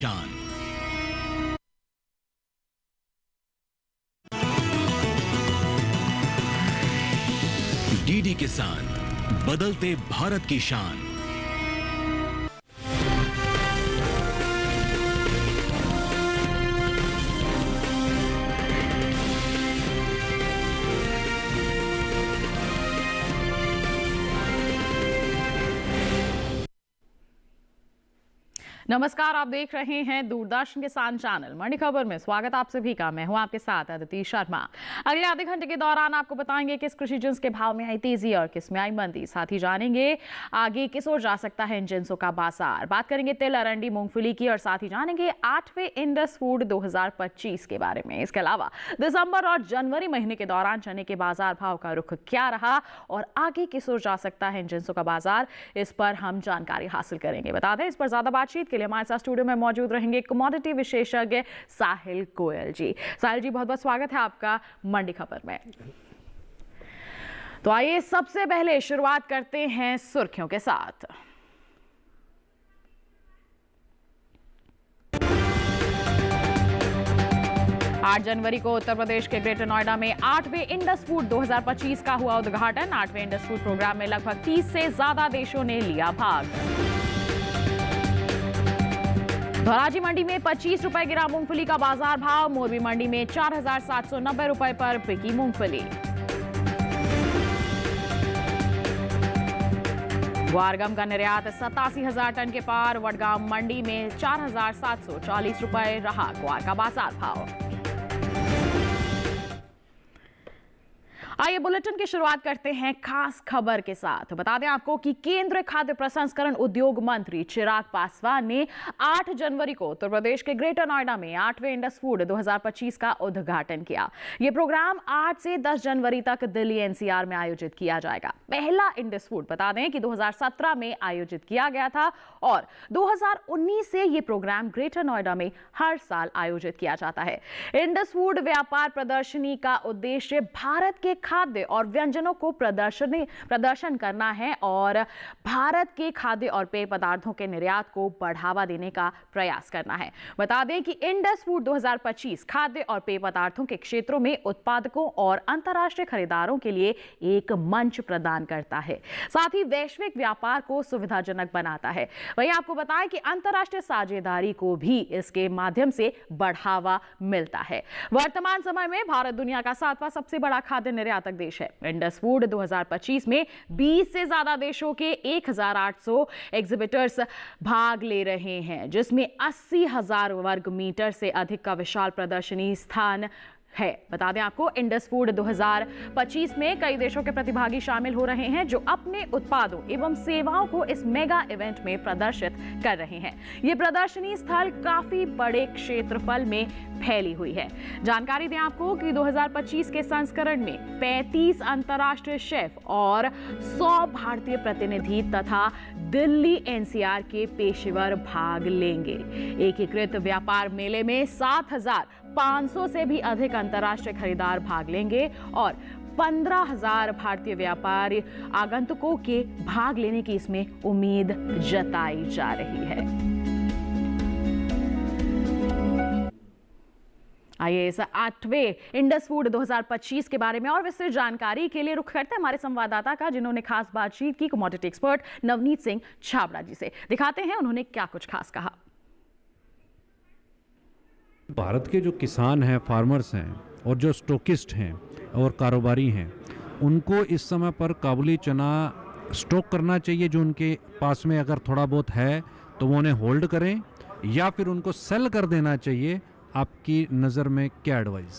जान। डीडी किसान, बदलते भारत की शान। नमस्कार, आप देख रहे हैं दूरदर्शन किसान चैनल। मंडी खबर में स्वागत आप सभी का। मैं हूं आपके साथ अदिति शर्मा। अगले आधे घंटे के दौरान आपको बताएंगे किस कृषि जिन्स के भाव में आई तेजी और किस में आई मंदी। साथ ही जानेंगे आगे किस ओर जा सकता है इन जिन्सों का बाजार। बात करेंगे तिल, अरंडी, मूंगफली की और साथ ही जानेंगे 8वें इंडस फूड 2025 के बारे में। इसके अलावा दिसंबर और जनवरी महीने के दौरान चने के बाजार भाव का रुख क्या रहा और आगे किस ओर जा सकता है इन जिन्सों का बाजार, इस पर हम जानकारी हासिल करेंगे। बता दें, इस पर ज्यादा बातचीत के लिए हमारे साथ स्टूडियो में मौजूद रहेंगे कमोडिटी विशेषज्ञ साहिल गोयल जी। साहिल जी, बहुत बहुत स्वागत है आपका मंडी खबर में। तो आइए सबसे पहले शुरुआत करते हैं सुर्खियों के साथ। आठ जनवरी को उत्तर प्रदेश के ग्रेटर नोएडा में 8वें इंडस फूड 2025 का हुआ उद्घाटन। 8वें इंडस फूड प्रोग्राम में लगभग 30 से ज्यादा देशों ने लिया भाग। धौराजी मंडी में 25 रुपए गिरा मूंगफली का बाजार भाव। मोरबी मंडी में 4,790 रुपए पर बिकी मूंगफली। ग्वारगम का निर्यात 87,000 टन के पार। वडगांव मंडी में 4,740 रुपए रहा ग्वार का बाजार भाव। आइए बुलेटिन की शुरुआत करते हैं खास खबर के साथ। बता दें आपको कि केंद्रीय खाद्य प्रसंस्करण उद्योग मंत्री चिराग पासवान ने 8 जनवरी को उत्तर प्रदेश के ग्रेटर नोएडा में 8वें इंडस फूड 2025 का उद्घाटन किया। यह प्रोग्राम 8 से 10 जनवरी तक दिल्ली एनसीआर में आयोजित किया जाएगा। पहला इंडस फूड बता दें कि 2017 में आयोजित किया गया था और 2019 से यह प्रोग्राम ग्रेटर नोएडा में हर साल आयोजित किया जाता है। इंडस फूड व्यापार प्रदर्शनी का उद्देश्य भारत के खाद्य और व्यंजनों को प्रदर्शन करना है और भारत के खाद्य और पेय पदार्थों के निर्यात को बढ़ावा देने का प्रयास करना है। बता दें कि इंडस फूड 2025 खाद्य और पेय पदार्थों के क्षेत्रों में उत्पादकों और अंतर्राष्ट्रीय खरीदारों के लिए एक मंच प्रदान करता है, साथ ही वैश्विक व्यापार को सुविधाजनक बनाता है। वहीं आपको बताएं कि अंतर्राष्ट्रीय साझेदारी को भी इसके माध्यम से बढ़ावा मिलता है। वर्तमान समय में भारत दुनिया का 7वां सबसे बड़ा खाद्य निर्यातक देश है। इंडस फूड 2025 में 20 से ज्यादा देशों के 1,800 एग्जिबिटर्स भाग ले रहे हैं, जिसमें 80,000 वर्ग मीटर से अधिक का विशाल प्रदर्शनी स्थान है। बता दें आपको, इंडस फूड 2025 में कई देशों के प्रतिभागी शामिल हो रहे हैं जो अपने उत्पादों एवं सेवाओं को इस मेगा इवेंट में प्रदर्शित कर रहे हैं। यह प्रदर्शनी स्थल काफी बड़े क्षेत्रफल में फैली हुई है। जानकारी दें आपको कि 2025 के संस्करण में 35 अंतर्राष्ट्रीय शेफ और 100 भारतीय प्रतिनिधि तथा दिल्ली एनसीआर के पेशेवर भाग लेंगे। एकीकृत व्यापार मेले में 7,500 से भी अधिक अंतर्राष्ट्रीय खरीदार भाग लेंगे और 15,000 भारतीय व्यापारी आगंतुकों के भाग लेने की इसमें उम्मीद जताई जा रही है। आइए इस 8वें इंडस फूड 2025 के बारे में और विस्तृत जानकारी के लिए रुख करते हैं हमारे संवाददाता का, जिन्होंने खास बातचीत की कमोडिटी एक्सपर्ट नवनीत सिंह छाबड़ा जी से। दिखाते हैं उन्होंने क्या कुछ खास कहा। भारत के जो किसान हैं, फार्मर्स हैं और जो स्टॉकिस्ट हैं और कारोबारी हैं, उनको इस समय पर काबुली चना स्टॉक करना चाहिए। जो उनके पास में अगर थोड़ा बहुत है तो वो उन्हें होल्ड करें या फिर उनको सेल कर देना चाहिए। आपकी नज़र में क्या एडवाइस?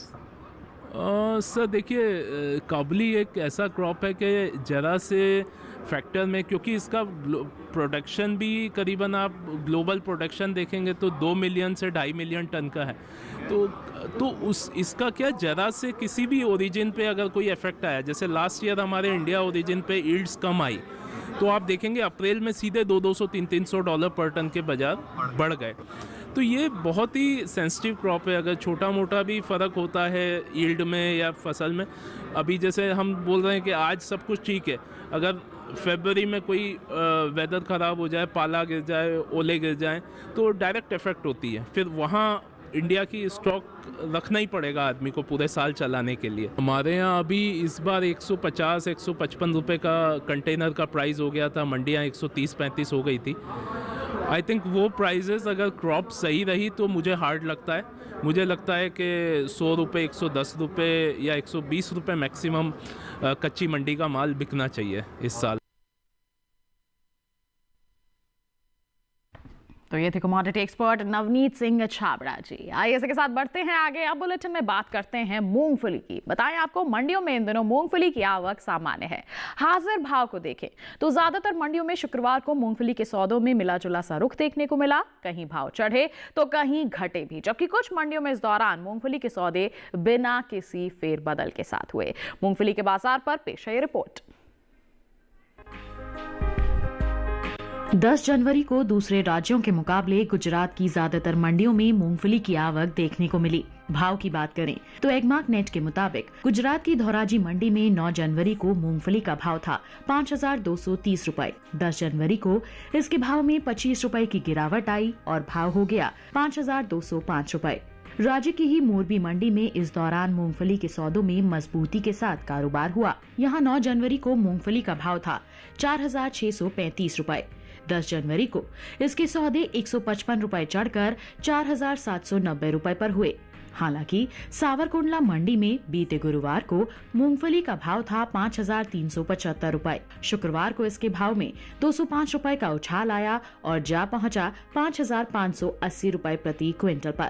सर देखिए, काबुली एक ऐसा क्रॉप है कि ज़रा से फैक्टर में, क्योंकि इसका प्रोडक्शन भी करीबन आप ग्लोबल प्रोडक्शन देखेंगे तो 2 मिलियन से 2.5 मिलियन टन का है। तो इसका क्या ज़रा से किसी भी ओरिजिन पे अगर कोई इफेक्ट आया, जैसे लास्ट ईयर हमारे इंडिया ओरिजिन पे यील्ड्स कम आई, तो आप देखेंगे अप्रैल में सीधे 200-300 डॉलर पर टन के बाजार बढ़ गए। तो ये बहुत ही सेंसिटिव क्रॉप है। अगर छोटा मोटा भी फ़र्क होता है यील्ड में या फसल में, अभी जैसे हम बोल रहे हैं कि आज सब कुछ ठीक है, अगर फरवरी में कोई वेदर ख़राब हो जाए, पाला गिर जाए, ओले गिर जाए, तो डायरेक्ट इफ़ेक्ट होती है। फिर वहाँ इंडिया की स्टॉक रखना ही पड़ेगा आदमी को पूरे साल चलाने के लिए। हमारे यहाँ अभी इस बार 150-155 रुपये का कंटेनर का प्राइस हो गया था, मंडियाँ 130-135 हो गई थी। आई थिंक वो प्राइजेस अगर क्रॉप सही रही तो मुझे हार्ड लगता है। मुझे लगता है कि 100 रुपये, 110 रुपये या 120 रुपये मैक्सिमम कच्ची मंडी का माल बिकना चाहिए इस साल। तो ये थे कमोडिटी एक्सपर्ट नवनीत सिंह छाबड़ा जी। आइए इसके साथ बढ़ते हैं आगे। अब बुलेटिन में बात करते हैं मूंगफली की। बताएं आपको मंडियों में इन दिनों मूंगफली की आवक सामान्य है। हाजिर भाव को देखें तो ज्यादातर मंडियों में शुक्रवार को मूंगफली के सौदों में मिला जुला सा रुख देखने को मिला। कहीं भाव चढ़े तो कहीं घटे भी, जबकि कुछ मंडियों में इस दौरान मूंगफली के सौदे बिना किसी फेरबदल के साथ हुए। मूंगफली के बाजार पर पेश है रिपोर्ट। 10 जनवरी को दूसरे राज्यों के मुकाबले गुजरात की ज्यादातर मंडियों में मूंगफली की आवक देखने को मिली। भाव की बात करें तो एगमार्क नेट के मुताबिक गुजरात की धोराजी मंडी में 9 जनवरी को मूंगफली का भाव था 5,230 रुपए। 10 जनवरी को इसके भाव में 25 रुपए की गिरावट आई और भाव हो गया 5,205 रुपए। राज्य की ही मोरबी मंडी में इस दौरान मूंगफली के सौदों में मजबूती के साथ कारोबार हुआ। यहाँ 9 जनवरी को मूंगफली का भाव था 4,635 रुपए। 10 जनवरी को इसके सौदे 155 रुपए चढ़कर 4,790 रुपए पर हुए। हालांकि सावरकुंडला मंडी में बीते गुरुवार को मूंगफली का भाव था 5,375 रुपए। शुक्रवार को इसके भाव में 205 रुपए का उछाल आया और जा पहुंचा 5,580 रुपए प्रति क्विंटल पर।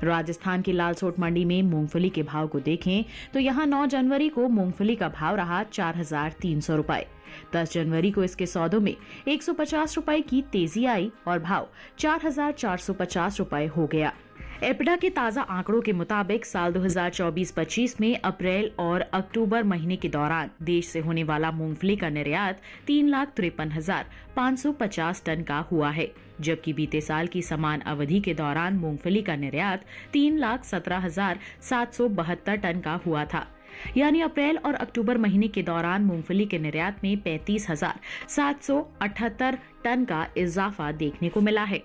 राजस्थान की लालसोट मंडी में मूंगफली के भाव को देखें तो यहाँ 9 जनवरी को मूंगफली का भाव रहा 4,300 रुपए। 10 जनवरी को इसके सौदों में 150 रुपए की तेजी आई और भाव 4,450 रुपए हो गया। एपीडा के ताजा आंकड़ों के मुताबिक साल 2024-25 में अप्रैल और अक्टूबर महीने के दौरान देश से होने वाला मूंगफली का निर्यात 3,53,550 टन का हुआ है, जबकि बीते साल की समान अवधि के दौरान मूंगफली का निर्यात 3,17,772 टन का हुआ था। यानी अप्रैल और अक्टूबर महीने के दौरान मूंगफली के निर्यात में 35,778 टन का इजाफा देखने को मिला है।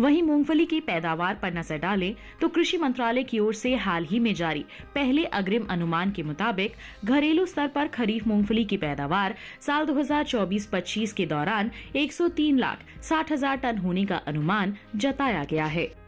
वहीं मूंगफली की पैदावार पर नजर डालें तो कृषि मंत्रालय की ओर से हाल ही में जारी पहले अग्रिम अनुमान के मुताबिक घरेलू स्तर पर खरीफ मूंगफली की पैदावार साल 2024-25 के दौरान 103,60,000 टन होने का अनुमान जताया गया है।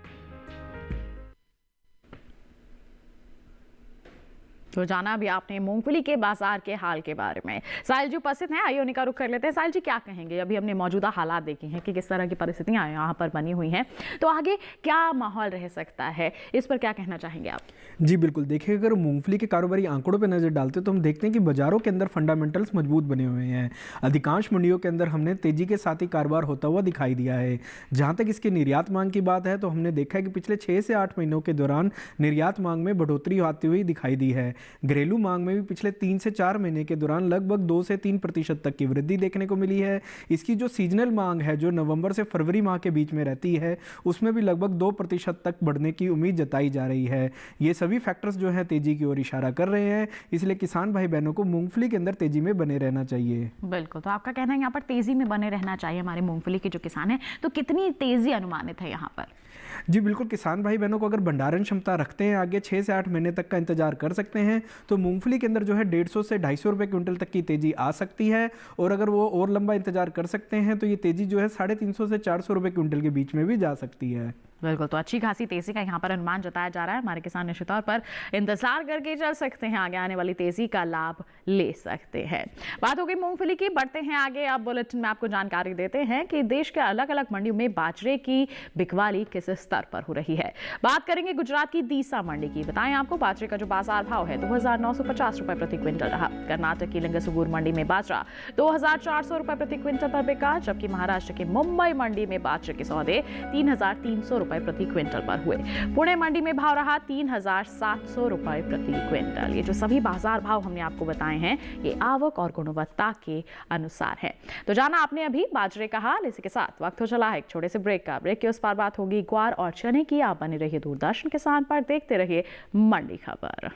तो जाना अभी आपने मूंगफली के बाजार के हाल के बारे में। साहिल जी उपस्थित हैं, आइए उन्हीं का रुख कर लेते हैं। साहिल जी क्या कहेंगे, अभी हमने मौजूदा हालात देखे हैं कि किस तरह की परिस्थितियां यहाँ पर बनी हुई हैं, तो आगे क्या माहौल रह सकता है, इस पर क्या कहना चाहेंगे आप? जी बिल्कुल, देखिए अगर मूंगफली के कारोबारी आंकड़ों पर नजर डालते तो हम देखते हैं कि बाजारों के अंदर फंडामेंटल्स मजबूत बने हुए हैं। अधिकांश मंडियों के अंदर हमने तेजी के साथ ही कारोबार होता हुआ दिखाई दिया है। जहाँ तक इसके निर्यात मांग की बात है तो हमने देखा है कि पिछले 6 से 8 महीनों के दौरान निर्यात मांग में बढ़ोतरी आती हुई दिखाई दी है। घरेलू मांग में भी पिछले 3 से 4 महीने के दौरान लगभग 2 से 3% तक की वृद्धि देखने को मिली है। इसकी जो सीजनल मांग है जो नवंबर से फरवरी माह के बीच में रहती है उसमें भी लगभग 2% तक बढ़ने की उम्मीद जताई जा रही है। ये सभी फैक्टर्स जो है तेजी की ओर इशारा कर रहे हैं, इसलिए किसान भाई बहनों को मूंगफली के अंदर तेजी में बने रहना चाहिए। बिल्कुल, तो आपका कहना है यहाँ पर तेजी में बने रहना चाहिए हमारे मूंगफली के जो किसान हैं, तो कितनी तेजी अनुमानित है यहाँ पर? जी बिल्कुल, किसान भाई बहनों को अगर भंडारण क्षमता रखते हैं आगे 6 से 8 महीने तक का इंतजार कर सकते हैं तो मूंगफली के अंदर जो है 150 से 250 रुपये क्विंटल तक की तेजी आ सकती है। और अगर वो और लंबा इंतजार कर सकते हैं तो ये तेजी जो है 350 से 400 रुपये क्विंटल के बीच में भी जा सकती है। बिल्कुल, तो अच्छी खासी तेजी का यहाँ पर अनुमान जताया जा रहा है। हमारे किसान निश्चित तौर पर इंतजार करके चल सकते हैं, आगे आने वाली तेजी का लाभ ले सकते हैं। बात हो गई मूंगफली की, बढ़ते हैं आगे। अब बुलेटिन में आपको जानकारी देते हैं कि देश के अलग अलग मंडियों में बाजरे की बिकवाली किस स्तर पर हो रही है। बात करेंगे गुजरात की दीसा मंडी की। बताएं आपको बाजरे का जो बाजार भाव है 2,950 रुपए प्रति क्विंटल रहा। कर्नाटक की लिंगसुगूर मंडी में बाजरा 2,400 रुपए प्रति क्विंटल पर बिका, जबकि महाराष्ट्र के मुंबई मंडी में बाजरे के सौदे 3,300 रुपए प्रति क्विंटल पर हुए। पुणे मंडी में भाव रहा 3,700 रुपए प्रति क्विंटल। ये जो सभी बाजार भाव हमने आपको बताए हैं ये आवक और गुणवत्ता के अनुसार है। तो जाना आपने अभी बाजरे का हाल। इसी के साथ वक्त हो चला है एक छोटे से ब्रेक का। ब्रेक के उस पार बात होगी ग्वार और चने की। आप बने रहिए दूरदर्शन किसान पर, देखते रहिए मंडी खबर।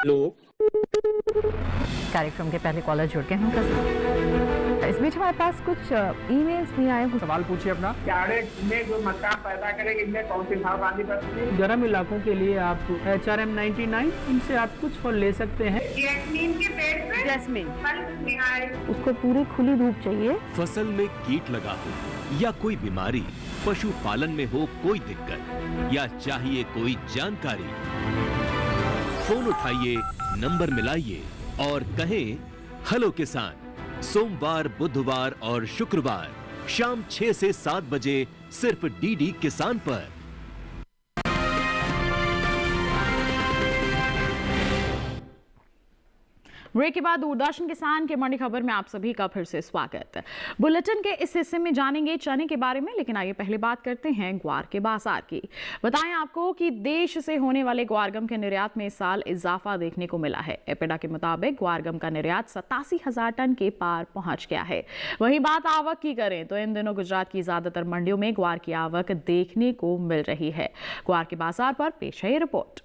लोग कार्यक्रम के पहले कॉलर जुड़ गए हैं उनका। इस बीच हमारे पास कुछ ईमेल्स भी आए हैं। सवाल पूछिए अपना। क्यारेट में जो मक्का पैदा करेगी इनमें कौन सी सावधानी बरतनी है? गर्म इलाकों के लिए आप HRM 99 इनसे आप कुछ फल ले सकते हैं। जैस्मीन के पेड़ पे जैस्मिन, फल नहीं आए। उसको पूरी खुली धूप चाहिए। फसल में कीट लगा हो या कोई बीमारी, पशुपालन में हो कोई दिक्कत या चाहिए कोई जानकारी, फोन उठाइए, नंबर मिलाइए और कहें हेलो किसान। सोमवार, बुधवार और शुक्रवार शाम 6 से 7 बजे सिर्फ डीडी किसान पर। ब्रेक के बाद दूरदर्शन किसान के मंडी खबर में आप सभी का फिर से स्वागत। बुलेटिन के इस हिस्से में जानेंगे चने के बारे में, लेकिन आइए पहले बात करते हैं ग्वार के बाजार की। बताएं आपको कि देश से होने वाले ग्वारगम के निर्यात में इस साल इजाफा देखने को मिला है। एपेडा के मुताबिक ग्वारगम का निर्यात 87,000 टन के पार पहुंच गया है। वहीं बात आवक की करें तो इन दिनों गुजरात की ज्यादातर मंडियों में ग्वार की आवक देखने को मिल रही है। ग्वार के बाजार पर पेश है ये रिपोर्ट।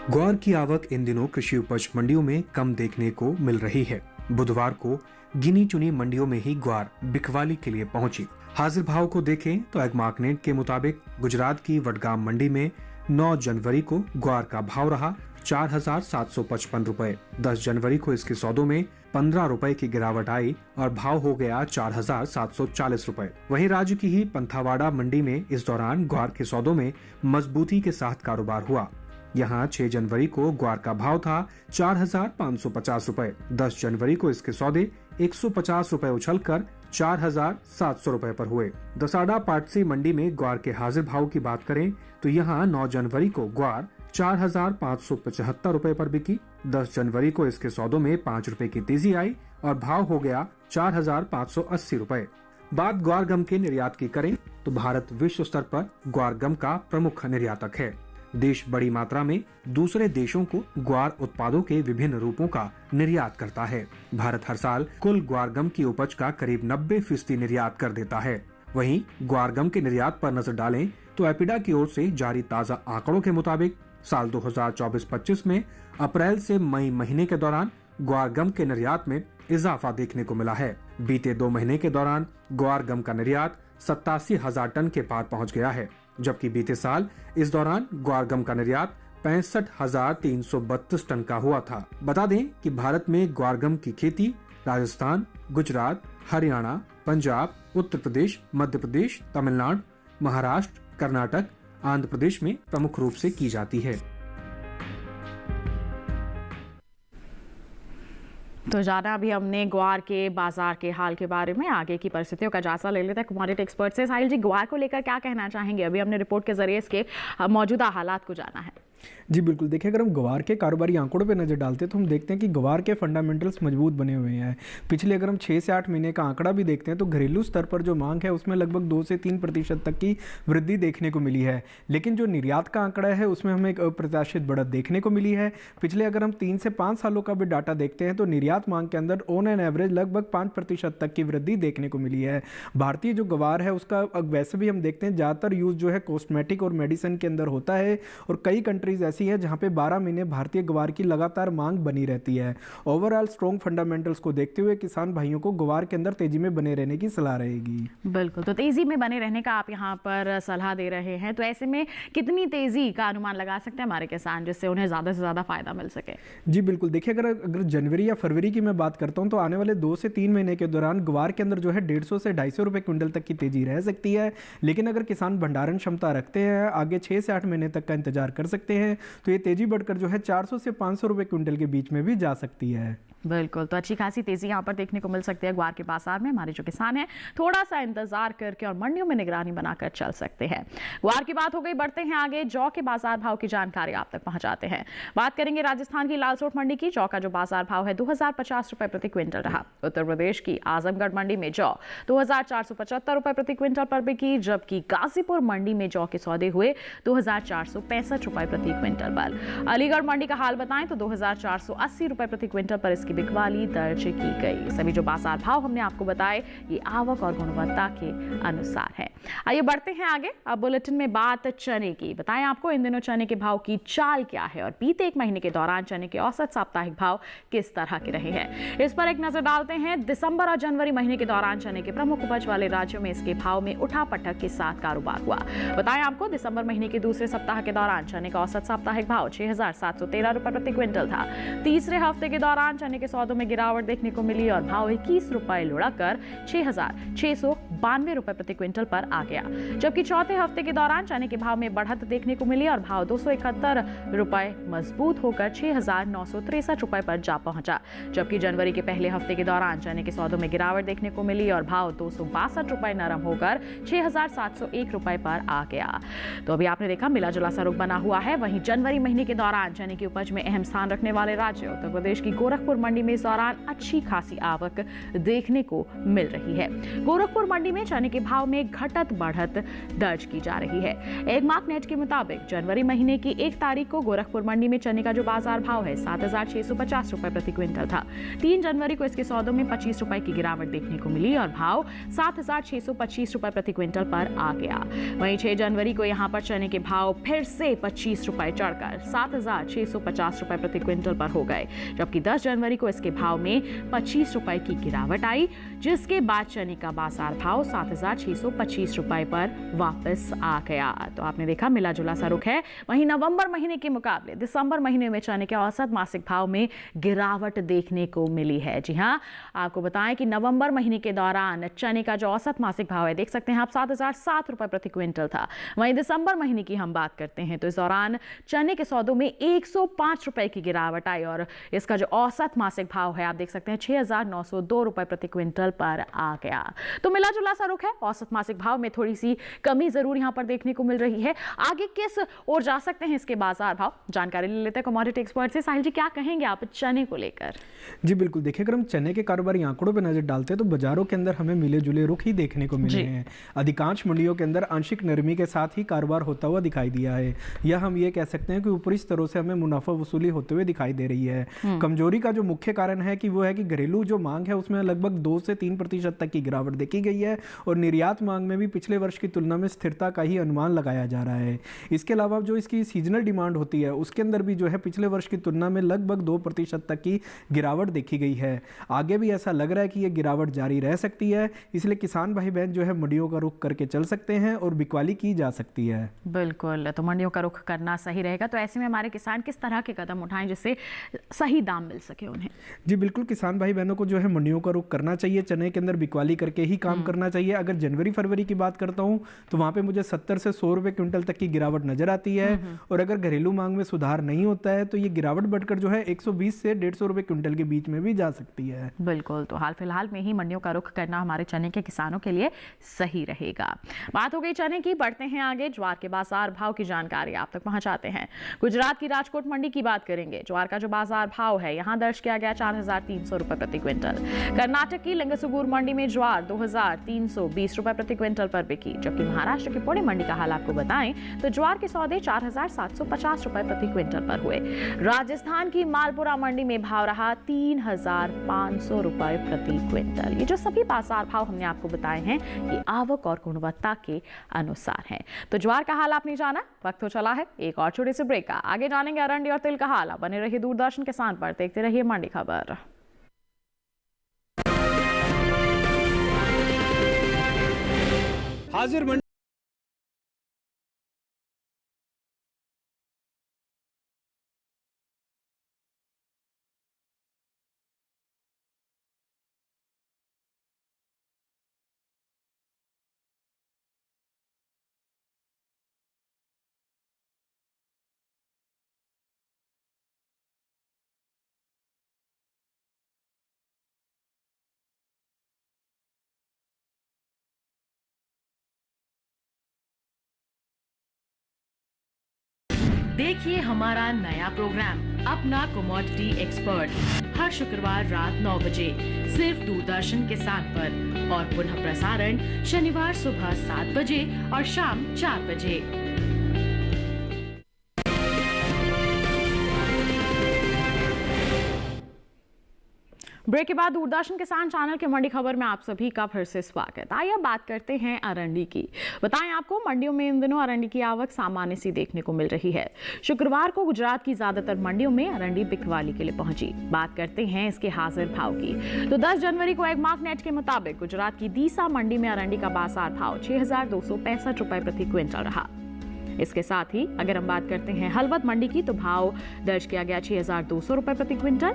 ग्वार की आवक इन दिनों कृषि उपज मंडियों में कम देखने को मिल रही है। बुधवार को गिनी चुनी मंडियों में ही ग्वार बिकवाली के लिए पहुंची। हाजिर भाव को देखें तो एग्मार्कनेट के मुताबिक गुजरात की वडगाम मंडी में 9 जनवरी को ग्वार का भाव रहा 4,755 रुपए। 10 जनवरी को इसके सौदों में 15 रुपए की गिरावट आई और भाव हो गया 4,740 रुपए। वहीं राज्य की ही पंथावाड़ा मंडी में इस दौरान ग्वार के सौदों में मजबूती के साथ कारोबार हुआ। यहाँ 6 जनवरी को ग्वार का भाव था 4,550 रुपए। 10 जनवरी को इसके सौदे 150 रुपए उछलकर 4,700 रुपए पर हुए। दसाडा पाटसी मंडी में ग्वार के हाजिर भाव की बात करें तो यहाँ 9 जनवरी को ग्वार 4,575 रुपए पर बिकी। 10 जनवरी को इसके सौदों में 5 रुपए की तेजी आई और भाव हो गया 4,580 रुपए। बात ग्वार गम के निर्यात की करें तो भारत विश्व स्तर पर ग्वार गम का प्रमुख निर्यातक है। देश बड़ी मात्रा में दूसरे देशों को ग्वार उत्पादों के विभिन्न रूपों का निर्यात करता है। भारत हर साल कुल ग्वार गम की उपज का करीब 90% निर्यात कर देता है। वहीं ग्वार गम के निर्यात पर नजर डालें तो एपिडा की ओर से जारी ताजा आंकड़ों के मुताबिक साल 2024-25 में अप्रैल से मई महीने के दौरान ग्वार गम के निर्यात में इजाफा देखने को मिला है। बीते 2 महीने के दौरान ग्वार गम का निर्यात 87,000 टन के पार पहुंच गया है, जबकि बीते साल इस दौरान ग्वार गम का निर्यात 65,332 टन का हुआ था। बता दें कि भारत में ग्वार गम की खेती राजस्थान, गुजरात, हरियाणा, पंजाब, उत्तर प्रदेश, मध्य प्रदेश, तमिलनाडु, महाराष्ट्र, कर्नाटक, आंध्र प्रदेश में प्रमुख रूप से की जाती है। तो जाना अभी हमने ग्वार के बाजार के हाल के बारे में, आगे की परिस्थितियों का जायजा ले लेते हैं कमोडिटी एक्सपर्ट से। साहिल जी, ग्वार को लेकर क्या कहना चाहेंगे? अभी हमने रिपोर्ट के जरिए इसके मौजूदा हालात को जाना है। जी बिल्कुल, देखिए अगर हम ग्वार के कारोबारी आंकड़ों पे नज़र डालते हैं तो हम देखते हैं कि ग्वार के फंडामेंटल्स मजबूत बने हुए हैं। पिछले अगर हम 6 से 8 महीने का आंकड़ा भी देखते हैं तो घरेलू स्तर पर जो मांग है उसमें लगभग 2 से 3% तक की वृद्धि देखने को मिली है। लेकिन जो निर्यात का आंकड़ा है उसमें हमें एक अप्रत्याशित बढ़त देखने को मिली है। पिछले अगर हम 3 से 5 सालों का भी डाटा देखते हैं तो निर्यात मांग के अंदर ऑन एन एवरेज लगभग 5% तक की वृद्धि देखने को मिली है। भारतीय जो ग्वार है उसका वैसे भी हम देखते हैं ज़्यादातर यूज़ जो है कॉस्मेटिक और मेडिसिन के अंदर होता है, और कई कंट्रीज ऐसी है जहाँ पे 12 महीने भारतीय ग्वार की लगातार मांग बनी रहती है। ओवरऑल स्ट्रॉन्ग फंडामेंटल्स को देखते हुए किसान भाइयों को ग्वार के अंदर तेजी में बने रहने की सलाह रहेगी। बिल्कुल, तो तेजी में बने रहने का आप यहाँ पर सलाह दे रहे हैं, तो ऐसे में कितनी तेजी का अनुमान लगा सकते हैं हमारे किसान जिससे उन्हें ज़्यादा से ज़्यादा फायदा मिल सके? जी बिल्कुल, देखिए अगर जनवरी या फरवरी की मैं बात करता हूँ तो आने वाले 2 से 3 महीने के दौरान ग्वार के अंदर जो है 150 से 250 रुपये क्विंटल तक की तेजी रह सकती है। लेकिन अगर किसान भंडारण क्षमता रखते हैं, आगे 6 से 8 महीने तक का इंतजार कर सकते हैं, तो ये तेजी बढ़कर जो है 400 से 500 रुपये क्विंटल के बीच में भी जा सकती है। बिल्कुल, तो अच्छी खासी तेजी यहाँ पर देखने को मिल सकती है ग्वार के बाजार में। हमारे जो किसान हैं थोड़ा सा इंतजार करके और मंडियों में निगरानी बनाकर चल सकते हैं। ग्वार की बात हो गई, बढ़ते हैं आगे। जौ के बाजार भाव की जानकारी आप तक पहुंचाते हैं। बात करेंगे राजस्थान की लालसोट मंडी की। जौ का जो बाजार भाव है 2,050 रुपए प्रति क्विंटल रहा। उत्तर प्रदेश की आजमगढ़ मंडी में जौ 2,475 रुपए प्रति क्विंटल पर बिकी, जबकि गाजीपुर मंडी में जौ के सौदे हुए 2,465 रुपए प्रति प्रति क्विंटल पर। अलीगढ़ मंडी का हाल बताएं तो 2480 रुपए प्रति क्विंटल पर इसकी बिकवाली दर्ज की गई। सभी जो बाजार भाव हमने आपको बताए ये आवक और गुणवत्ता के अनुसार है। आइए बढ़ते हैं आगे। अब बुलेटिन में बात चने की। बताएं आपको इन दिनों चने के भाव की चाल क्या है और बीते एक महीने के दौरान चने के औसत साप्ताहिक भाव किस तरह के रहे हैं, इस पर एक नजर डालते हैं। दिसंबर और जनवरी महीने के दौरान चने के प्रमुख उपज वाले राज्यों में इसके भाव में उठापटक के साथ कारोबार हुआ। बताएं आपको दिसंबर महीने के दूसरे सप्ताह के दौरान चने का औसत साप्ताहिक भाव 6713 रुपए प्रति क्विंटल था। तीसरे हफ्ते के दौरान चने के सौदों में गिरावट देखने को मिली और भाव 21 रुपए लुढ़कर 6692 रुपए प्रति क्विंटल पर आ गया, जबकि चौथे हफ्ते के दौरान चने के भाव में बढ़त देखने को मिली और भाव 271 रुपए मजबूत होकर 6963 रुपए पर जा पहुंचा, जबकि जनवरी के पहले हफ्ते के दौरान चने के सौदों में गिरावट देखने को मिली और भाव 262 रुपए नरम होकर 6701 रुपए पर आ गया। तो अभी आपने देखा मिला जुला सा रुख बना हुआ है। वहीं जनवरी महीने के दौरान चने की उपज में अहम स्थान रखने वाले राज्य उत्तर प्रदेश की गोरखपुर मंडी में इस दौरान अच्छी खासी आवक देखने को मिल रही है। गोरखपुर मंडी में चने के भाव में घटत बढ़त दर्ज की जा रही है। एगमार्क नेट के मुताबिक जनवरी महीने की 1 तारीख को गोरखपुर मंडी में चने का जो बाजार भाव है 7650 रुपए प्रति क्विंटल था। 3 जनवरी को इसके सौदों में 25 रुपए की गिरावट देखने को मिली और भाव 7625 रुपए प्रति क्विंटल पर आ गया। वहीं 6 जनवरी को यहां पर चने के भाव फिर से 25 रुपए चढ़कर 7650 रुपए प्रति क्विंटल पर हो गए, जबकि 10 जनवरी को इसके भाव में 25 रुपए की गिरावट आई, जिसके बाद चने का बाजार भाव 7625 रुपए पर वापस आ गया। तो आपने देखा मिला जुला सा रुख है। वहीं नवंबर महीने के मुकाबले दिसंबर महीने में चने के औसत मासिक भाव में गिरावट देखने को मिली है। जी हां, आपको बताएं कि नवंबर महीने के दौरान चने का जो औसत मासिक भाव है देख सकते हैं आप 7007 रुपए प्रति क्विंटल था। वहीं दिसंबर महीने की हम बात करते हैं तो इस दौरान चने के सौदों में 105 रुपए की गिरावट आई और इसका जो औसत मासिक भाव है आप देख सकते हैं 6902 रुपए प्रति क्विंटल पर आ गया। तो मिला जुला सा रुख है। औसत मासिक भाव में थोड़ी सी कमी जरूर यहां पर देखने को मिल रही है। आगे किस ओर जा सकते हैं इसके बाजार भाव, जानकारी ले लेते हैं कमोडिटी एक्सपर्ट से। साहिल जी, क्या कहेंगे आप चने को लेकर? जी बिल्कुल, देखिए अगर हम चने के कारोबारी आंकड़ों पर नजर डालते हैं तो बाजारों के अंदर हमें मिले जुले रुख ही देखने को मिले हैं। अधिकांश मंडियों के अंदर आंशिक नरमी के साथ ही कारोबार होता हुआ दिखाई दिया है, या हम ये कह सकते हैं कि ऊपरी स्तरों से हमें मुनाफा वसूली होते हुए दिखाई दे रही है। कमजोरी का जो मुख्य कारण है कि वो है कि घरेलू जो मांग है उसमें लगभग 2 से 3% तक की गिरावट देखी गई है और निर्यात मांग में भी पिछले वर्ष की तुलना में स्थिरता का ही अनुमान लगाया जा रहा है। इसके अलावा जो इसकी सीजनल डिमांड होती है उसके अंदर भी जो है पिछले वर्ष की तुलना में लगभग 2% तक की गिरावट देखी गई है। आगे भी ऐसा लग रहा है कि ये गिरावट जारी रह सकती है, इसलिए किसान भाई बहन जो है मंडियों का रुख करके चल सकते हैं और बिकवाली की जा सकती है। बिल्कुल, तो मंडियों का रुख करना सही रहेगा। तो ऐसे में हमारे किसान किस तरह के कदम उठाएं जिससे सही दाम मिल सके उन्हें? जी बिल्कुल, किसान भाई बहनों को जो है मंडियों का रुख करना चाहिए, चने के अंदर बिकवाली करके ही काम करना चाहिए। अगर जनवरी फरवरी की बात करता हूं तो वहां पे मुझे 70 से 100 रुपए क्विंटल तक की गिरावट नजर आती है और अगर घरेलू मांग में सुधार नहीं होता है तो ये गिरावट बढ़कर जो है 120 से 150 रुपए क्विंटल के बीच में भी जा सकती है। बिल्कुल, तो हाल फिलहाल में ही मंडियों का रुख करना हमारे चने के किसानों के लिए सही रहेगा। बात हो गई चने की, बढ़ते हैं आगे। ज्वार के बाजार भाव की जानकारी आप तक पहुंचाते हैं। गुजरात की राजकोट मंडी की बात करेंगे। ज्वार का जो बाजार भाव है यहां दर्ज किया गया 4300 रुपए प्रति क्विंटल। कर्नाटक की लिंगसुगूर मंडी में ज्वार 2320 रुपए प्रति क्विंटल पर बिकी, जबकि महाराष्ट्र की पुणे मंडी का हाल आपको बताएं तो ज्वार के सौदे 4750 रुपए प्रति क्विंटल पर हुए। राजस्थान की मालपुरा मंडी में भाव रहा 3500 रुपए प्रति क्विंटल। ये जो सभी बाजार भाव हमने आपको बताए हैं ये आवक और गुणवत्ता के अनुसार हैं। तो ज्वार का हाल आपने जाना, वक्त हो चला है एक और छोटे से ब्रेक का। आगे जानेंगे अरंडी और तिल का हाल। बने रहिए दूरदर्शन किसान पर, देखते रहिए मंडी खबर। हाजिर मंडी देखिए हमारा नया प्रोग्राम अपना कमोडिटी एक्सपर्ट हर शुक्रवार रात 9 बजे सिर्फ दूरदर्शन किसान पर और पुनः प्रसारण शनिवार सुबह 7 बजे और शाम 4 बजे। ब्रेक के बाद दूरदर्शन किसान चैनल के मंडी खबर में आप सभी का फिर से स्वागत। आइए बात करते हैं अरंडी की। बताएं आपको मंडियों में इन दिनों अरंडी की आवक सामान्य सी देखने को मिल रही है। शुक्रवार को गुजरात की ज्यादातर मंडियों में अरंडी बिकवाली के लिए पहुंची। बात करते हैं इसके हाजिर भाव की तो 10 जनवरी को एगमार्क नेट के मुताबिक गुजरात की दीसा मंडी में अरंडी का बाजार भाव 6,265 रुपए प्रति क्विंटल रहा। इसके साथ ही अगर हम बात करते हैं हलवद मंडी की तो भाव दर्ज किया गया 6,200 रुपए प्रति क्विंटल।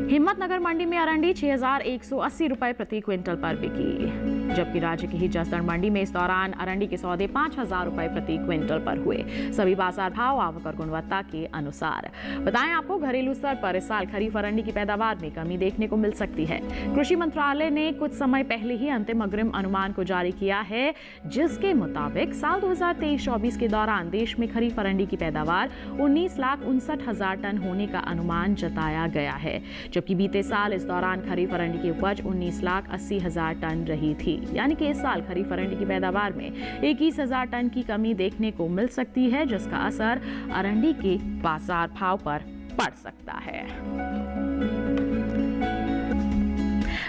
हिम्मतनगर मंडी में अरंडी 6,180 रुपए प्रति क्विंटल पर बिकी, जबकि राज्य की ही जसदण मंडी में इस दौरान अरंडी के सौदे 5,000 रुपए प्रति क्विंटल पर हुए। सभी बाजार भाव आवक और गुणवत्ता के अनुसार। बताएं आपको घरेलू स्तर पर इस साल खरीफ अरंडी की पैदावार में कमी देखने को मिल सकती है। कृषि मंत्रालय ने कुछ समय पहले ही अंतिम अग्रिम अनुमान को जारी किया है, जिसके मुताबिक साल 2023-24 के दौरान देश में खरीफ अरंडी की पैदावार 19,59,000 टन होने का अनुमान जताया गया है, जबकि बीते साल इस दौरान खरीफ अरंडी की उपज 19,80,000 टन रही थी। यानी कि इस साल खरीफ अरंडी की पैदावार में 21,000 टन की कमी देखने को मिल सकती है, जिसका असर अरंडी के बाजार भाव पर पड़ सकता है।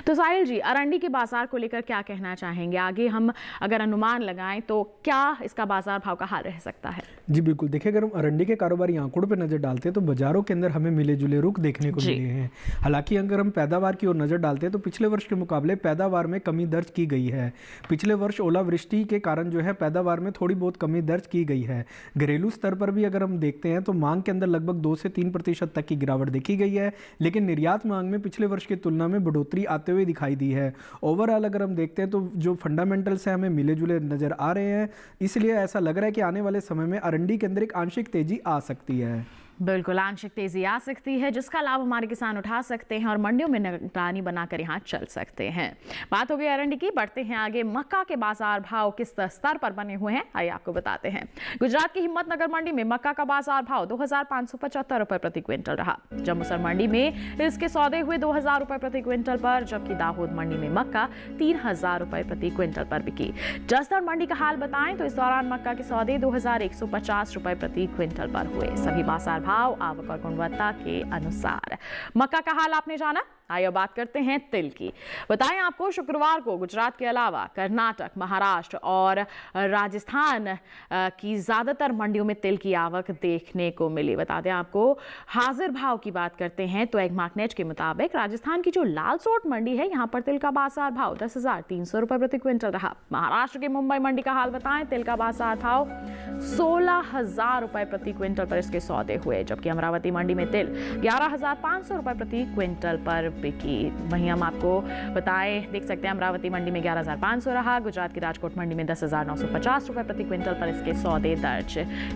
तो साहिल जी, अरंडी के बाजार को लेकर क्या कहना चाहेंगे? आगे हम अगर अनुमान लगाएं तो क्या इसका बाजार भाव का हाल रह सकता है? जी बिल्कुल, देखिए अगर हम अरंडी के कारोबारी आंकड़ों पर नज़र डालते हैं तो बाजारों के अंदर हमें मिले जुले रुख देखने को मिले हैं। हालांकि अगर हम पैदावार की ओर नज़र डालते हैं तो पिछले वर्ष के मुकाबले पैदावार में कमी दर्ज की गई है। पिछले वर्ष ओलावृष्टि के कारण जो है पैदावार में थोड़ी बहुत कमी दर्ज की गई है। घरेलू स्तर पर भी अगर हम देखते हैं तो मांग के अंदर लगभग 2 से 3% तक की गिरावट देखी गई है, लेकिन निर्यात मांग में पिछले वर्ष की तुलना में बढ़ोतरी आते हुए दिखाई दी है। ओवरऑल अगर हम देखते हैं तो जो फंडामेंटल्स हैं हमें मिले जुले नजर आ रहे हैं, इसलिए ऐसा लग रहा है कि आने वाले समय में अरंडी के अंदर एक आंशिक तेजी आ सकती है। बिल्कुल, आंशिक तेजी आ सकती है, जिसका लाभ हमारे किसान उठा सकते हैं और मंडियों में निगरानी बनाकर यहाँ चल सकते हैं। बात हो गई अरंडी की, बढ़ते हैं आगे। मक्का के बाजार भाव किस स्तर पर बने हुए हैं, आइए आपको बताते हैं। गुजरात की हिम्मतनगर मंडी में मक्का का बाजार भाव 2,575 रुपए प्रति क्विंटल रहा। जम्मूसर मंडी में इसके सौदे हुए 2,000 रुपए प्रति क्विंटल पर, जबकि दाहोद मंडी में मक्का 3,000 रुपए प्रति क्विंटल पर बिकी। जसदण मंडी का हाल बताएं तो इस दौरान मक्का के सौदे 2,150 रुपए प्रति क्विंटल पर हुए। सभी बाजार भाव आवक और गुणवत्ता के अनुसार। मक्का का हाल आपने जाना, आइए बात करते हैं तिल की। बताएं आपको शुक्रवार को गुजरात के अलावा कर्नाटक, महाराष्ट्र और राजस्थान की ज्यादातर मंडियों में तिल की आवक देखने को मिली। बता दें आपको हाजिर भाव की बात करते हैं तो एगमार्क नेट के मुताबिक राजस्थान की जो लालसोट मंडी है, यहां पर तिल का बाजार भाव 10,300 रुपए प्रति क्विंटल रहा। महाराष्ट्र के मुंबई मंडी का हाल बताएं, तिल का बाजार भाव 16,000 रुपए प्रति क्विंटल पर इसके सौदे हुए, जबकि अमरावती मंडी में तिल 11,500 रुपए प्रति क्विंटल पर बिकी। वहीं हम आपको बताएं, देख सकते हैं अमरावती मंडी में 11,500 रहा। गुजरात की राजकोट मंडी में 10,950 रुपए प्रति क्विंटल पर इसके सौदे दर्ज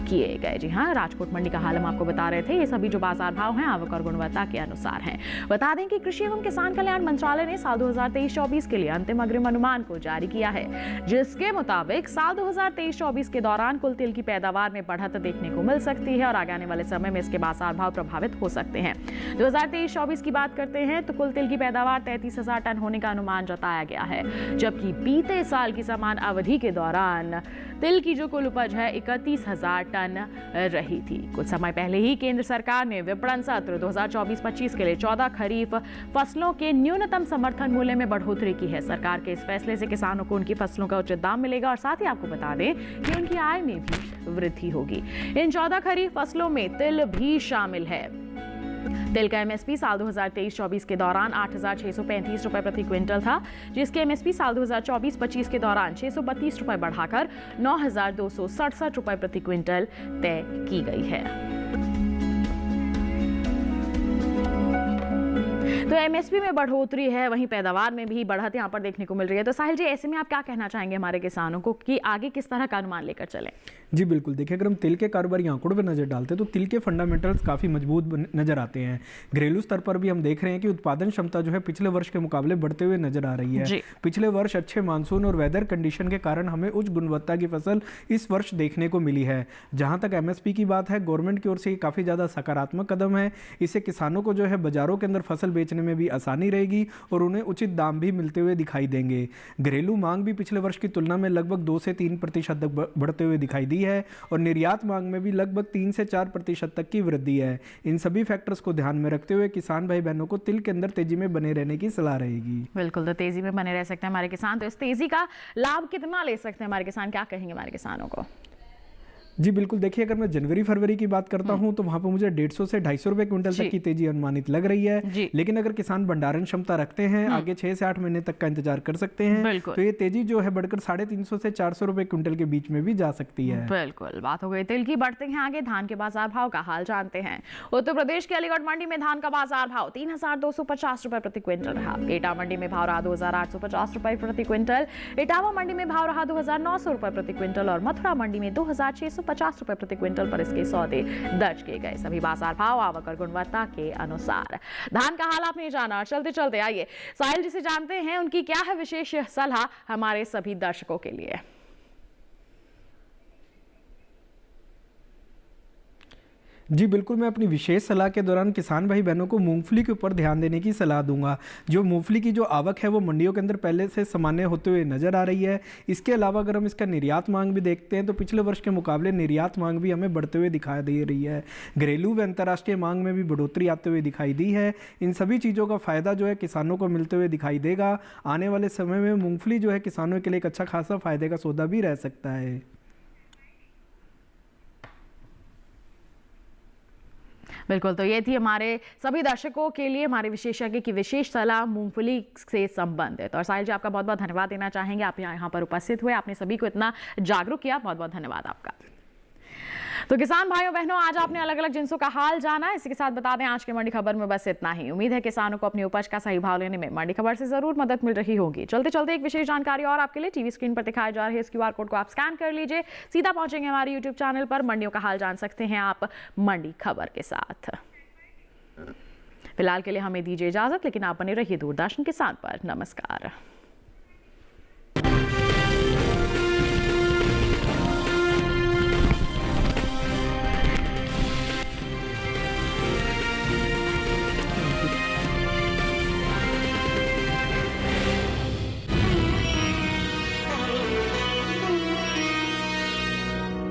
किए गए। जी हाँ, राजकोट मंडी का हाल हम आपको बता रहे थे। ये सभी जो बाजार भाव हैं आवक और गुणवत्ता के अनुसार हैं। बता दें कि कृषि एवं किसान कल्याण मंत्रालय ने साल 2023-24 के लिए अंतिम अग्रिम अनुमान को जारी किया है, जिसके मुताबिक साल 2023-24 के दौरान कुल तिल की पैदावार में बढ़त देखने को मिल सकती है और आगे आने वाले समय में इसके बाजार भाव प्रभावित हो सकते हैं। 2023-24 की बात करते हैं तो कुल तिल की पैदावार 33,000 टन होने का अनुमान जताया गया है, जबकि बीते साल की समान अवधि के दौरान तिल की जो कुल उपज है 31,000 टन रही थी। कुछ समय पहले ही केंद्र सरकार ने विपणन सत्र 2024-25 के लिए 14 खरीफ फसलों के न्यूनतम समर्थन मूल्य में बढ़ोतरी की है। सरकार के इस फैसले से किसानों को उनकी फसलों का उचित दाम मिलेगा और साथ ही आपको बता दें कि उनकी आय में भी वृद्धि होगी। इन 14 खरीफ फसलों में तिल भी शामिल है। तिल का एमएसपी साल 2023-24 के दौरान 8,635 रुपए प्रति क्विंटल था, जिसके एमएसपी साल 2024-25 के दौरान 632 रुपए बढ़ाकर 9,267 रुपए प्रति क्विंटल तय की गई है। तो एमएसपी में बढ़ोतरी है, वहीं पैदावार में भी बढ़त यहां पर देखने को मिल रही है। तो साहिल जी, ऐसे में आप क्या कहना चाहेंगे हमारे किसानों को कि आगे किस तरह का अनुमान लेकर चलें? जी बिल्कुल, देखिए अगर हम तिल के कारोबारी आंकड़ों पर नज़र डालते हैं तो तिल के फंडामेंटल्स काफ़ी मजबूत नज़र आते हैं। घरेलू स्तर पर भी हम देख रहे हैं कि उत्पादन क्षमता जो है पिछले वर्ष के मुकाबले बढ़ते हुए नजर आ रही है। पिछले वर्ष अच्छे मानसून और वेदर कंडीशन के कारण हमें उच्च गुणवत्ता की फसल इस वर्ष देखने को मिली है। जहाँ तक एमएसपी की बात है, गवर्नमेंट की ओर से काफ़ी ज़्यादा सकारात्मक कदम है। इससे किसानों को जो है बाजारों के अंदर फसल बेचने बेचने में भी आसानी रहेगी और उन्हें उचित दाम भी मिलते हुए दिखाई देंगे। घरेलू मांग भी पिछले वर्ष की तुलना में लगभग 2 से 3% तक बढ़ते हुए दिखाई दी है और निर्यात मांग में भी लगभग 3 से 4% तक की वृद्धि है। इन सभी फैक्टर्स को ध्यान में रखते हुए किसान भाई बहनों को तिल के अंदर तेजी में बने रहने की सलाह रहेगी। बिल्कुल, तो तेजी में बने रह सकते हैं हमारे किसान। तो इस तेजी का लाभ कितना ले सकते हैं हमारे किसान, क्या कहेंगे हमारे किसानों को? जी बिल्कुल, देखिए अगर मैं जनवरी फरवरी की बात करता हूं तो वहां पर मुझे 150 से 250 रुपए क्विंटल तक की तेजी अनुमानित लग रही है। लेकिन अगर किसान भंडारण क्षमता रखते हैं आगे 6 से 8 महीने तक का इंतजार कर सकते हैं, तो ये तेजी जो है बढ़कर 350 से 400 रुपए क्विंटल के बीच में भी जा सकती है। बिल्कुल, बात हो गई तिल की। बढ़ते हैं आगे, धान के बाजार भाव का हाल जानते हैं। उत्तर प्रदेश के अलीगढ़ मंडी में धान का बाजार भाव 3,250 रुपए प्रति क्विंटल रहा। एटा मंडी में भाव रहा 2,850 रुपए प्रति क्विंटल। इटावा मंडी में भाव रहा 2,900 रुपए प्रति क्विंटल और मथुरा मंडी में 2,650 रुपए प्रति क्विंटल पर इसके सौदे दर्ज किए गए। सभी बाजार भाव आवक और गुणवत्ता के अनुसार। धान का हाल आपने जाना, चलते चलते आइए साहिल जी से जानते हैं उनकी क्या है विशेष सलाह हमारे सभी दर्शकों के लिए। जी बिल्कुल, मैं अपनी विशेष सलाह के दौरान किसान भाई बहनों को मूंगफली के ऊपर ध्यान देने की सलाह दूंगा। जो मूंगफली की जो आवक है वो मंडियों के अंदर पहले से सामान्य होते हुए नजर आ रही है। इसके अलावा अगर हम इसका निर्यात मांग भी देखते हैं तो पिछले वर्ष के मुकाबले निर्यात मांग भी हमें बढ़ते हुए दिखाई दे रही है। घरेलू व अंतर्राष्ट्रीय मांग में भी बढ़ोतरी आते हुए दिखाई दी है। इन सभी चीज़ों का फायदा जो है किसानों को मिलते हुए दिखाई देगा। आने वाले समय में मूँगफली जो है किसानों के लिए एक अच्छा खासा फायदे का सौदा भी रह सकता है। बिल्कुल, तो ये थी हमारे सभी दर्शकों के लिए हमारे विशेषज्ञ की विशेष सलाह मूंगफली से संबंधित। और साहिल जी, आपका बहुत बहुत धन्यवाद देना चाहेंगे, आप यहाँ पर उपस्थित हुए, आपने सभी को इतना जागरूक किया, बहुत बहुत धन्यवाद आपका। तो किसान भाइयों बहनों, आज आपने अलग अलग जिन्सों का हाल जाना। इसी के साथ बता दें आज के मंडी खबर में बस इतना ही। उम्मीद है किसानों को अपनी उपज का सही भाव लेने में मंडी खबर से जरूर मदद मिल रही होगी। चलते चलते एक विशेष जानकारी और आपके लिए, टीवी स्क्रीन पर दिखाए जा रहे इस QR कोड को आप स्कैन कर लीजिए, सीधा पहुंचेंगे हमारे यूट्यूब चैनल पर। मंडियों का हाल जान सकते हैं आप मंडी खबर के साथ। फिलहाल के लिए हमें दीजिए इजाजत, लेकिन आप बने रहिए दूरदर्शन किसान पर। नमस्कार।